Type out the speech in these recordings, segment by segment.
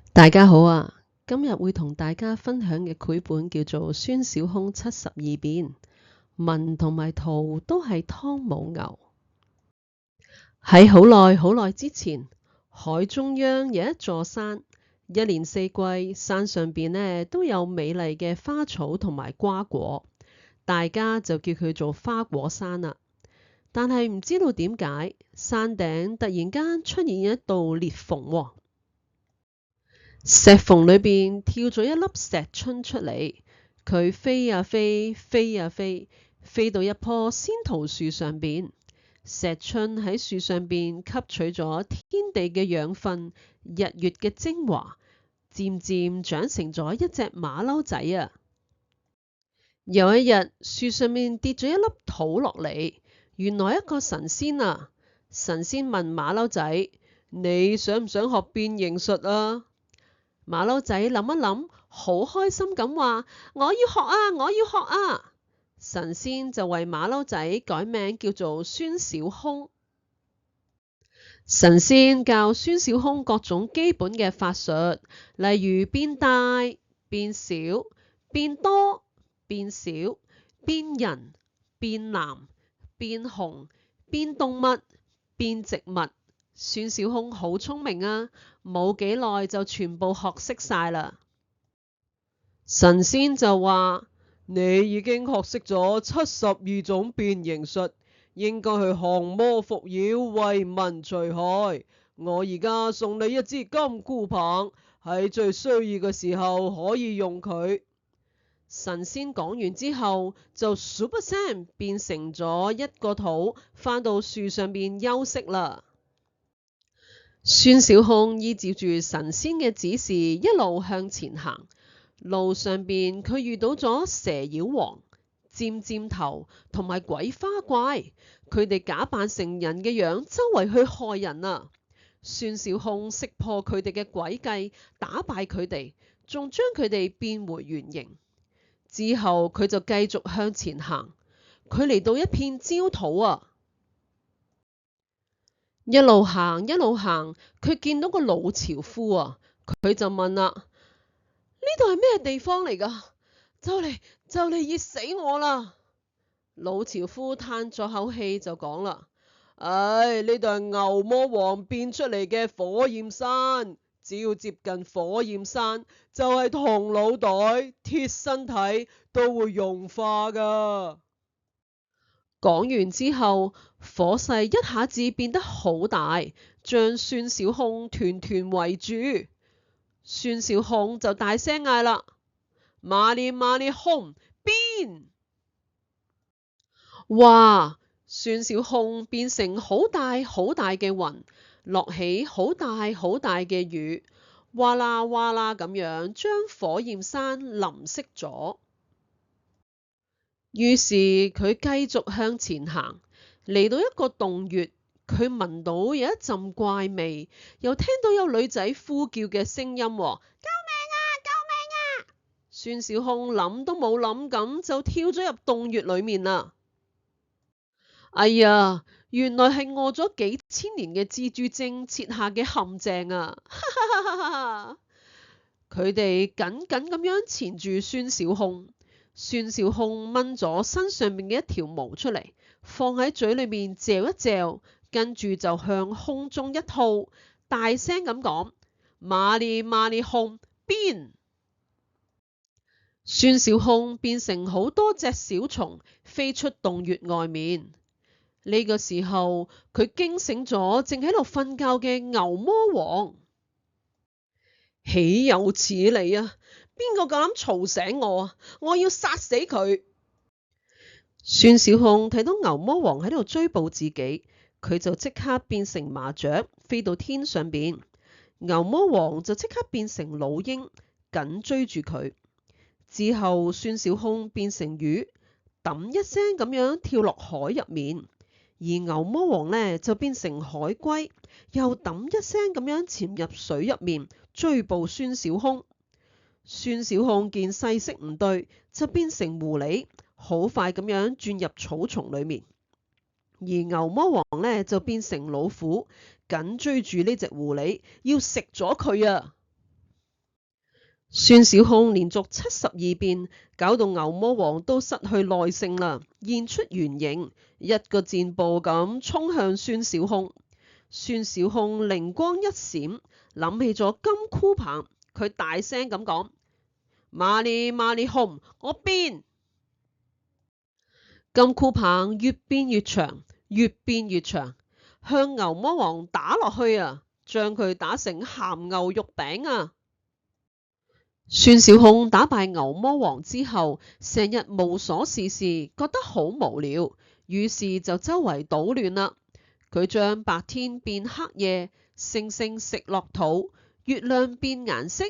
大家好啊！今日會同大家分享嘅繪本叫做《孫小空72變》，文同埋圖都係湯姆牛。喺好耐好耐之前，海中央有一座山，一年四季山上邊呢都有美麗嘅花草同埋瓜果，大家就叫佢做花果山啦。但係唔知道點解，山頂突然間出現一道裂縫喎。石縫裏邊跳咗一粒石春出嚟，佢飛呀飛，飛呀飛，飛到一棵仙桃樹上邊。石春喺樹上邊吸取咗天地嘅養分、日月嘅精華，漸漸長成咗一隻馬騮仔啊！有一日，樹上面跌咗一粒土落嚟，原來一個神仙啊！神仙問馬騮仔：你想唔想學變形術啊？馬騮仔諗一諗，好開心咁話：我要學啊！我要學啊！神仙就為馬騮仔改名叫做孫小空。神仙教孫小空各種基本嘅法術，例如變大、變小、變多、變小、變人、變藍、變紅、變動物、變植物。孫小空好聰明啊，冇幾耐就全部學識晒啦。神仙就話：你已經學識咗72種變形術，應該去降魔伏妖，為民除害。我而家送你一支金箍棒，喺最需要嘅時候可以用佢。神仙講完之後，就咻一聲變成咗一個肚，返到樹上邊休息啦。孫小空依照住神仙嘅指示，一路向前行。路上邊佢遇到咗蛇妖王、尖尖頭同埋鬼花怪，佢哋假扮成人嘅樣，周圍去害人啊！孫小空識破佢哋嘅詭計，打敗佢哋，仲將佢哋變回原形。之後佢就繼續向前行，佢嚟到一片焦土啊！一路行一路行，佢見到個老樵夫啊，佢就問啦：呢度係咩地方嚟㗎？就嚟熱死我啦！老樵夫嘆咗口氣就講啦：唉，呢度係牛魔王變出嚟嘅火焰山，只要接近火焰山，就係銅腦袋、鐵身體都會融化㗎。講完之後，火勢一下子變得好大，將孫小空團團圍住。孫小空就大聲嗌啦：馬列馬列空，變！哇！孫小空變成好大好大嘅雲，落起好大好大嘅雨，嘩啦嘩啦咁樣將火焰山淋熄咗。於是佢繼續向前行，嚟到一個洞穴，佢聞到有一陣怪味，又聽到有女仔呼叫嘅聲音：救命啊！救命啊！孫小空諗都冇諗咁就跳咗入洞穴裏面啦。哎呀，原來係餓咗幾千年嘅蜘蛛精設下嘅陷阱啊！佢哋緊緊咁樣纏住孫小空。孫小空掹咗身上面嘅一條毛出嚟，放喺嘴裏面嚼一嚼，跟住就向空中一吐，大聲咁講：馬列馬列空，變！孫小空變成好多隻小蟲，飛出洞穴外面。呢個時候，佢驚醒咗正喺度瞓覺嘅牛魔王。豈有此理啊！邊個夠膽嘈醒我啊！我要殺死佢！孫小空睇到牛魔王喺度追捕自己，佢就即刻變成麻雀，飛到天上邊。牛魔王就即刻變成老鷹，緊追住佢。之後孫小空變成魚，揼一聲咁樣跳落海入面，而牛魔王呢就變成海龜，又揼一聲咁樣潛入水入面，追捕孫小空。孫小空見勢色唔對，就變成狐狸，好快咁樣轉入草叢裏面。而牛魔王呢就變成老虎，緊追住呢隻狐狸，要食咗佢啊！孫小空連續72變，搞到牛魔王都失去耐性啦，現出原形，一個箭步咁衝向孫小空。孫小空靈光一閃，諗起咗金箍棒，佢大聲咁講：麻利麻利哄，我變！金箍棒越變越長，越變越長，向牛魔王打落去啊，將佢打成鹹牛肉餅啊！孫小空打敗牛魔王之後，成日無所事事，覺得好無聊，於是就周圍搗亂啦。佢將白天變黑夜，星星食落肚，月亮變顏色，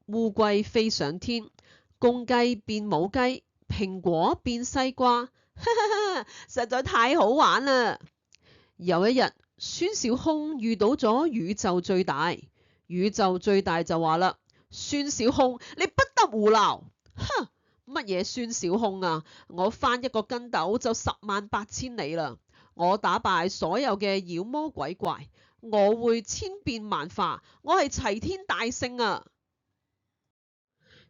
烏龜飛上天，公雞變母雞，蘋果變西瓜，實在太好玩啦！有一日，孫小空遇到咗宇宙最大，宇宙最大就話啦：孫小空，你不得胡鬧！哼，乜嘢孫小空啊？我翻一個筋斗就108000里啦！我打敗所有嘅妖魔鬼怪，我會千變萬化，我係齊天大聖啊！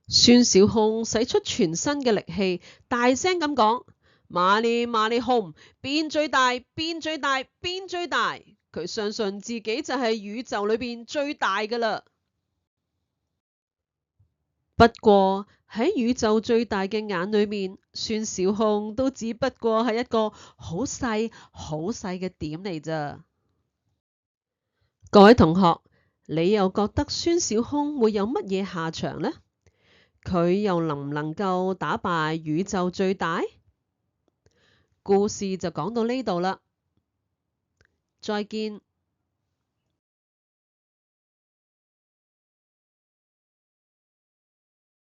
孫小空使出全身嘅力氣，大聲咁講：麻利麻利哄，變最大，變最大，變最大！佢相信自己就係宇宙裏邊最大噶啦。不過喺宇宙最大嘅眼裏面，孫小空都只不過係一個好細好細嘅點嚟咋。各位同學，你又覺得孫小空會有乜嘢下場呢？佢又能唔能夠打敗宇宙最大？故事就講到呢度啦，再見。